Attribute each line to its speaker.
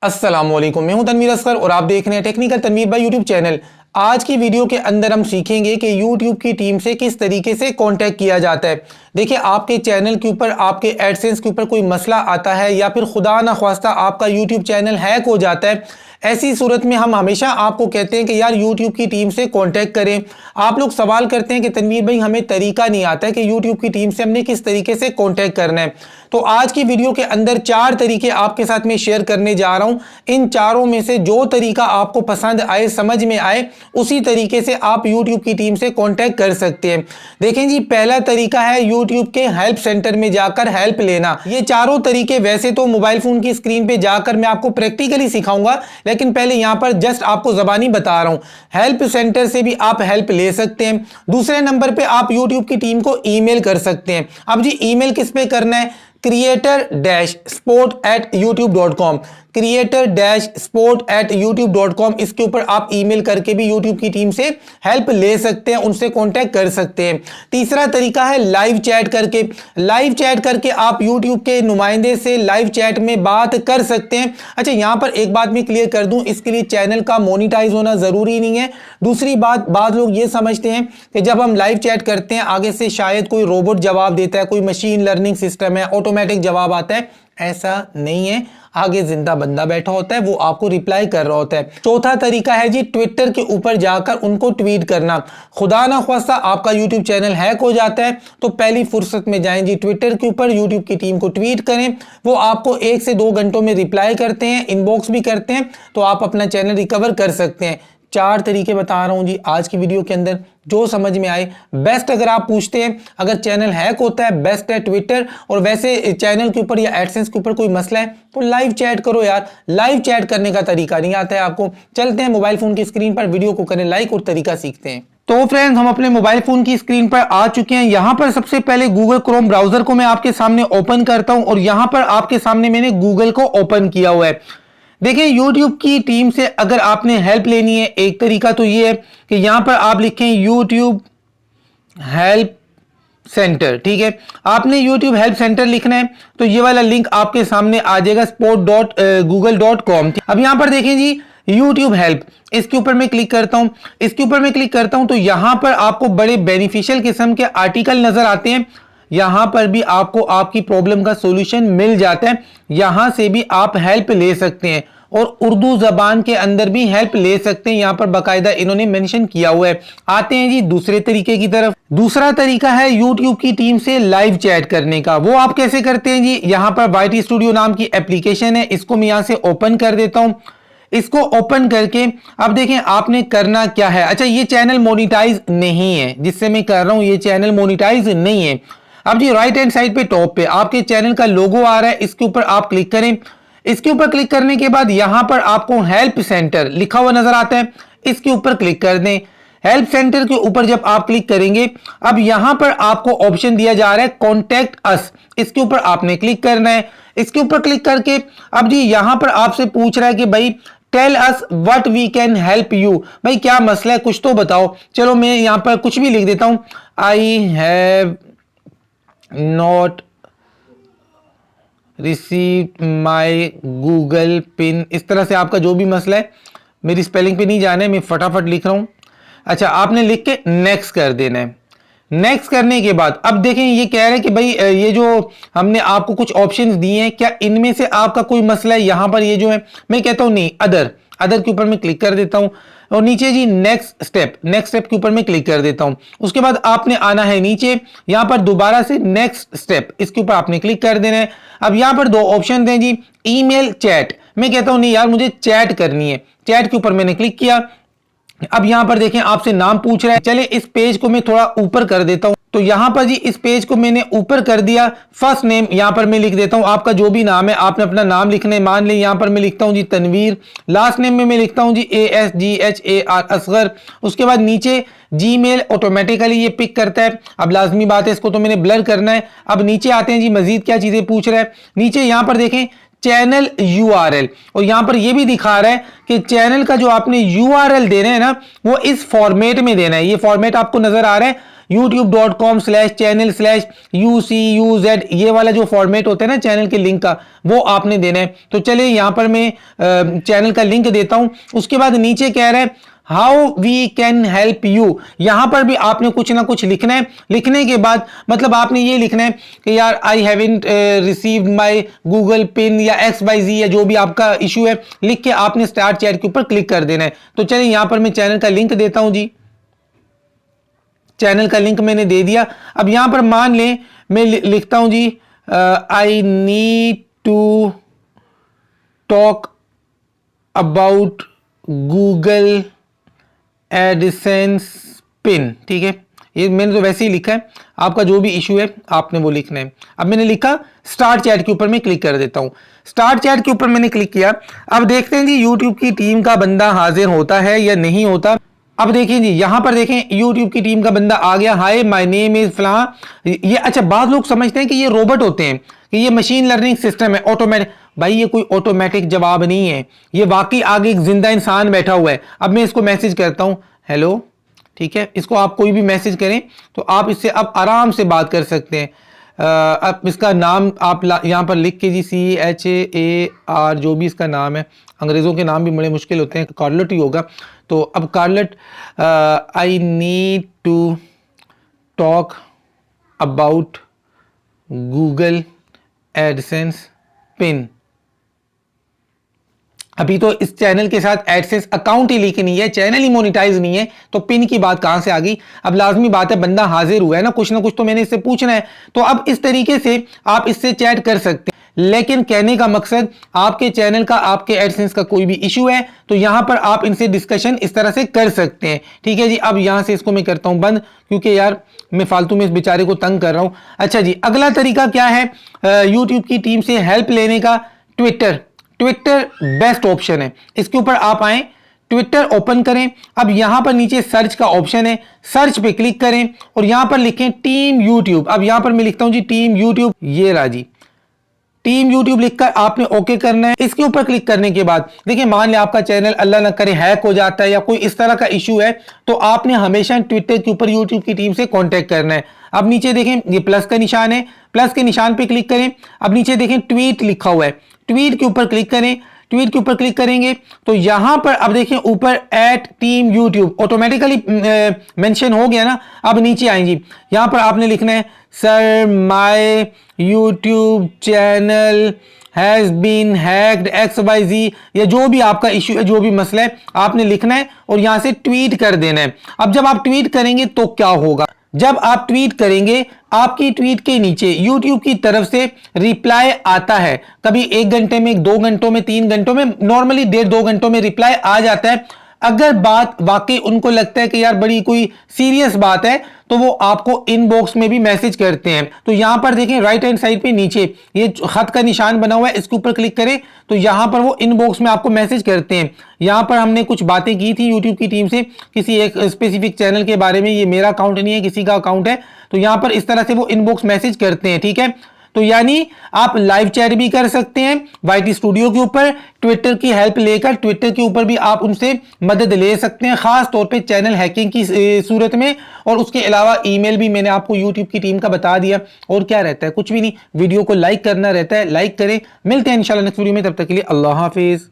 Speaker 1: अस्सलामुअलैकुम, मैं हूं तनवीर असगर और आप देख रहे हैं टेक्निकल तनवीर भाई यूट्यूब चैनल। आज की वीडियो के अंदर हम सीखेंगे कि यूट्यूब की टीम से किस तरीके से कांटेक्ट किया जाता है। देखिए, आपके चैनल के ऊपर, आपके एडसेंस के ऊपर कोई मसला आता है या फिर खुदा ना ख्वास्ता आपका यूट्यूब चैनल हैक हो जाता है, ऐसी सूरत में हम हमेशा आपको कहते हैं कि यार यूट्यूब की टीम से कांटेक्ट करें। आप लोग सवाल करते हैं कि तनवीर भाई हमें तरीका नहीं आता है कि यूट्यूब की टीम से हमने किस तरीके से कांटेक्ट करना है। तो आज की वीडियो के अंदर 4 तरीके आपके साथ में शेयर करने जा रहा हूं। इन चारों में से जो तरीका आपको पसंद आए, समझ में आए, उसी तरीके से आप यूट्यूब की टीम से कांटेक्ट कर सकते हैं। देखें जी, पहला तरीका है यूट्यूब के हेल्प सेंटर में जाकर हेल्प लेना। ये चारों तरीके वैसे तो मोबाइल फोन की स्क्रीन पे जाकर मैं आपको प्रैक्टिकली सिखाऊंगा, लेकिन पहले यहां पर जस्ट आपको ज़बानी बता रहा हूं। हेल्प सेंटर से भी आप हेल्प ले सकते हैं। दूसरे नंबर पे आप यूट्यूब की टीम को ईमेल कर सकते हैं। अब जी, ईमेल किस पे करना है? creator-sport@youtube.com, creator-sport@youtube.com, इसके ऊपर आप ईमेल करके भी यूट्यूब की टीम से हेल्प ले सकते हैं, उनसे कांटेक्ट कर सकते हैं। तीसरा तरीका है लाइव चैट करके। लाइव चैट करके आप यूट्यूब के नुमाइंदे से लाइव चैट में बात कर सकते हैं। अच्छा, यहां पर एक बात मैं क्लियर कर दूं, इसके लिए चैनल का मोनिटाइज होना जरूरी नहीं है। दूसरी बात, बाद लोग ये समझते हैं कि जब हम लाइव चैट करते हैं आगे से शायद कोई रोबोट जवाब देता है, कोई मशीन लर्निंग सिस्टम है, ऑटोमेटिक जवाब आता है। ऐसा नहीं है, आगे जिंदा बंदा बैठा होता है, वो आपको रिप्लाई कर रहा होता है। चौथा तरीका है जी, ट्विटर के ऊपर जाकर उनको ट्वीट करना। खुदा ना ख्वास्ता आपका यूट्यूब चैनल हैक हो जाता है तो पहली फुर्सत में जाएं जी ट्विटर के ऊपर, यूट्यूब की टीम को ट्वीट करें। वो आपको 1 से 2 घंटों में रिप्लाई करते हैं, इनबॉक्स भी करते हैं, तो आप अपना चैनल रिकवर कर सकते हैं। 4 तरीके बता रहा हूं जी आज की वीडियो के अंदर, जो समझ में आए बेस्ट। अगर आप पूछते हैं अगर चैनल हैक होता है, बेस्ट है ट्विटर। और वैसे चैनल के ऊपर या एडसेंस के ऊपर कोई मसला है तो लाइव चैट करो यार। लाइव चैट करने का तरीका नहीं आता है आपको। चलते हैं मोबाइल फोन की स्क्रीन पर, वीडियो को करें लाइक और तरीका सीखते हैं। तो फ्रेंड्स, हम अपने मोबाइल फोन की स्क्रीन पर आ चुके हैं। यहां पर सबसे पहले गूगल क्रोम ब्राउजर को मैं आपके सामने ओपन करता हूं और यहां पर आपके सामने मैंने गूगल को ओपन किया हुआ है। देखिए, YouTube की टीम से अगर आपने हेल्प लेनी है, एक तरीका तो ये है कि यहां पर आप लिखें YouTube हेल्प सेंटर। ठीक है, आपने YouTube हेल्प सेंटर लिखना है तो ये वाला लिंक आपके सामने आ जाएगा sport.google.com। अब यहां पर देखें जी, YouTube हेल्प, इसके ऊपर मैं क्लिक करता हूं। इसके ऊपर मैं क्लिक करता हूं तो यहां पर आपको बड़े बेनिफिशियल किस्म के आर्टिकल नजर आते हैं। यहां पर भी आपको आपकी प्रॉब्लम का सॉल्यूशन मिल जाता है। यहां से भी आप हेल्प ले सकते हैं और उर्दू जबान के अंदर भी हेल्प ले सकते हैं। यहां पर बाकायदा इन्होंने मेंशन किया हुआ है। आते हैं जी दूसरे तरीके की तरफ। दूसरा तरीका है यूट्यूब की टीम से लाइव चैट करने का। वो आप कैसे करते हैं जी? यहां पर YT स्टूडियो नाम की एप्लीकेशन है, इसको मैं यहां से ओपन कर देता हूं। इसको ओपन करके अब देखें आपने करना क्या है। अच्छा, ये चैनल मोनिटाइज नहीं है जिससे मैं कर रहा हूं, ये चैनल मोनिटाइज नहीं है। अब जी राइट हैंड साइड पे टॉप पे आपके चैनल का लोगो आ रहा है, इसके ऊपर आप क्लिक करें। इसके ऊपर क्लिक करने के बाद यहां पर आपको हेल्प सेंटर लिखा हुआ नजर आता है, इसके ऊपर क्लिक कर दें। हेल्प सेंटर के ऊपर जब आप क्लिक करेंगे, अब यहां पर आपको ऑप्शन दिया जा रहा है कॉन्टैक्ट अस, इसके ऊपर आपने क्लिक करना है। इसके ऊपर क्लिक करके अब जी यहां पर आपसे पूछ रहा है कि भाई tell us what we can help you. भाई क्या मसला है, कुछ तो बताओ। चलो मैं यहां पर कुछ भी लिख देता हूं, I have not receive my Google pin. इस तरह से आपका जो भी मसला है, मेरी स्पेलिंग पे नहीं जाना है, मैं फटाफट लिख रहा हूं। अच्छा, आपने लिख के नेक्स्ट कर देना है। नेक्स्ट करने के बाद अब देखें ये कह रहे हैं कि भाई ये जो हमने आपको कुछ ऑप्शंस दिए हैं, क्या इनमें से आपका कोई मसला है? यहां पर ये जो है, मैं कहता हूं नहीं, अदर के ऊपर मैं क्लिक कर देता हूं और नीचे जी नेक्स्ट स्टेप के ऊपर मैं क्लिक कर देता हूं। उसके बाद आपने आना है नीचे, यहां पर दोबारा से नेक्स्ट स्टेप, इसके ऊपर आपने क्लिक कर देना है। अब यहां पर 2 ऑप्शन हैं जी, ईमेल, चैट। मैं कहता हूं नहीं यार, मुझे चैट करनी है। चैट के ऊपर मैंने क्लिक किया। अब यहां पर देखें आपसे नाम पूछ रहा है। चले इस पेज को मैं थोड़ा ऊपर कर देता हूं। तो यहां पर जी इस पेज को मैंने ऊपर कर दिया। फर्स्ट नेम यहां पर मैं लिख देता हूं, आपका जो भी नाम है आपने अपना नाम लिखना है। मान लें यहां पर मैं लिखता हूं जी तनवीर। लास्ट नेम में मैं लिखता हूं जी ASGHAR, असगर। उसके बाद नीचे जीमेल ऑटोमेटिकली ये पिक करता है। अब लाजमी बात है, इसको तो मैंने ब्लर करना है। अब नीचे आते हैं जी, मजीद क्या चीजें पूछ रहा है। नीचे यहां पर देखें चैनल URL, और यहां पर यह भी दिखा रहा है कि चैनल का जो आपने URL देना है ना वो इस फॉर्मेट में देना है। ये फॉर्मेट आपको नजर आ रहा है youtube.com/channel/UCUZ, ये वाला जो फॉर्मेट होता है ना चैनल के लिंक का, वो आपने देना है। तो चलिए यहां पर मैं चैनल का लिंक देता हूं। उसके बाद नीचे कह रहा है how we can help you, यहां पर भी आपने कुछ ना कुछ लिखना है। लिखने के बाद मतलब आपने ये लिखना है कि यार I haven't received my Google pin या XYZ या जो भी आपका इशू है, लिख के आपने स्टार्ट चैट के ऊपर क्लिक कर देना है। तो चलिए यहां पर मैं चैनल का लिंक देता हूं जी। चैनल का लिंक मैंने दे दिया। अब यहां पर मान लें मैं लिखता हूं जी I need to talk about Google AdSense pin, ठीक है, ये मैंने तो वैसे ही लिखा है, आपका जो भी इशू है आपने वो लिखना है। अब मैंने लिखा स्टार्ट चैट के ऊपर मैं क्लिक कर देता हूं। स्टार्ट चैट के ऊपर मैंने क्लिक किया। अब देखते हैं जी यूट्यूब की टीम का बंदा हाजिर होता है या नहीं होता। अब देखिए जी यहां पर देखें यूट्यूब की टीम का बंदा आ गया। हाय माय नेम इज फलां। ये अच्छा, बाद लोग समझते हैं कि ये रोबोट होते हैं, कि ये मशीन लर्निंग सिस्टम है, ऑटोमेटिक। भाई ये कोई ऑटोमेटिक जवाब नहीं है, ये वाकई आगे एक जिंदा इंसान बैठा हुआ है। अब मैं इसको मैसेज करता हूं हेलो, ठीक है, इसको आप कोई भी मैसेज करें तो आप इससे अब आराम से बात कर सकते हैं। अब इसका नाम आप यहाँ पर लिख के जी CHAR जो भी इसका नाम है, अंग्रेज़ों के नाम भी बड़े मुश्किल होते हैं, कार्लेट ही होगा। तो अब कार्लेट I need to talk about Google AdSense pin. अभी तो इस चैनल के साथ एडसेंस अकाउंट ही लिंक नहीं है, चैनल ही मोनेटाइज नहीं है, तो पिन की बात कहां से आ गई। अब लाजमी बात है बंदा हाजिर हुआ है ना कुछ तो मैंने इससे पूछना है। तो अब इस तरीके से आप इससे चैट कर सकते हैं। लेकिन कहने का मकसद आपके चैनल का, आपके एडसेंस का कोई भी इशू है तो यहां पर आप इनसे डिस्कशन इस तरह से कर सकते हैं, ठीक है जी। अब यहां से इसको मैं करता हूं बंद, क्योंकि यार मैं फालतू में इस बेचारे को तंग कर रहा हूं। अच्छा जी, अगला तरीका क्या है यूट्यूब की टीम से हेल्प लेने का? ट्विटर बेस्ट ऑप्शन है। इसके ऊपर आप आए, ट्विटर ओपन करें। अब यहां पर नीचे सर्च का ऑप्शन है, सर्च पे क्लिक करें और यहां पर लिखें टीम यूट्यूब। अब यहां पर मैं लिखता हूं जी टीम यूट्यूब, ये रहा जी टीम यूट्यूब लिखकर आपने ओके करना है। इसके ऊपर क्लिक करने के बाद देखिए मान लिया आपका चैनल अल्लाह ना करे हैक हो जाता है या कोई इस तरह का इशू है, तो आपने हमेशा ट्विटर के ऊपर यूट्यूब की टीम से कांटेक्ट करना है। अब नीचे देखें ये प्लस का निशान है, प्लस के निशान पे क्लिक करें। अब नीचे देखें ट्वीट लिखा हुआ है, ट्वीट के ऊपर क्लिक करें। ट्वीट के ऊपर क्लिक करेंगे तो यहां पर अब देखिए ऊपर @टीम यूट्यूब ऑटोमेटिकली मेंशन हो गया ना। अब नीचे आएंगी, यहां पर आपने लिखना है sir my YouTube channel has been hacked XYZ, या जो भी आपका इश्यू है, जो भी मसला है आपने लिखना है और यहां से ट्वीट कर देना है। अब जब आप ट्वीट करेंगे तो क्या होगा, जब आप ट्वीट करेंगे आपकी ट्वीट के नीचे YouTube की तरफ से रिप्लाई आता है। कभी 1 घंटे में, 2 घंटों में, 3 घंटों में, नॉर्मली 1.5-2 घंटों में रिप्लाई आ जाता है। अगर बात वाकई उनको लगता है कि यार बड़ी कोई सीरियस बात है तो वो आपको इनबॉक्स में भी मैसेज करते हैं। तो यहां पर देखें राइट हैंड साइड पे नीचे ये खत का निशान बना हुआ है, इसके ऊपर क्लिक करें तो यहां पर वो इनबॉक्स में आपको मैसेज करते हैं। यहां पर हमने कुछ बातें की थी यूट्यूब की टीम से किसी एक स्पेसिफिक चैनल के बारे में, ये मेरा अकाउंट नहीं है किसी का अकाउंट है, तो यहां पर इस तरह से वो इनबॉक्स मैसेज करते हैं, ठीक है। तो यानी आप लाइव चैट भी कर सकते हैं YT स्टूडियो के ऊपर, ट्विटर की हेल्प लेकर ट्विटर के ऊपर भी आप उनसे मदद ले सकते हैं, खास तौर पे चैनल हैकिंग की सूरत में। और उसके अलावा ईमेल भी मैंने आपको यूट्यूब की टीम का बता दिया। और क्या रहता है, कुछ भी नहीं, वीडियो को लाइक करना रहता है, लाइक करें। मिलते हैं इंशाल्लाह नेक्स्ट वीडियो में, तब तक के लिए अल्लाह हाफिज।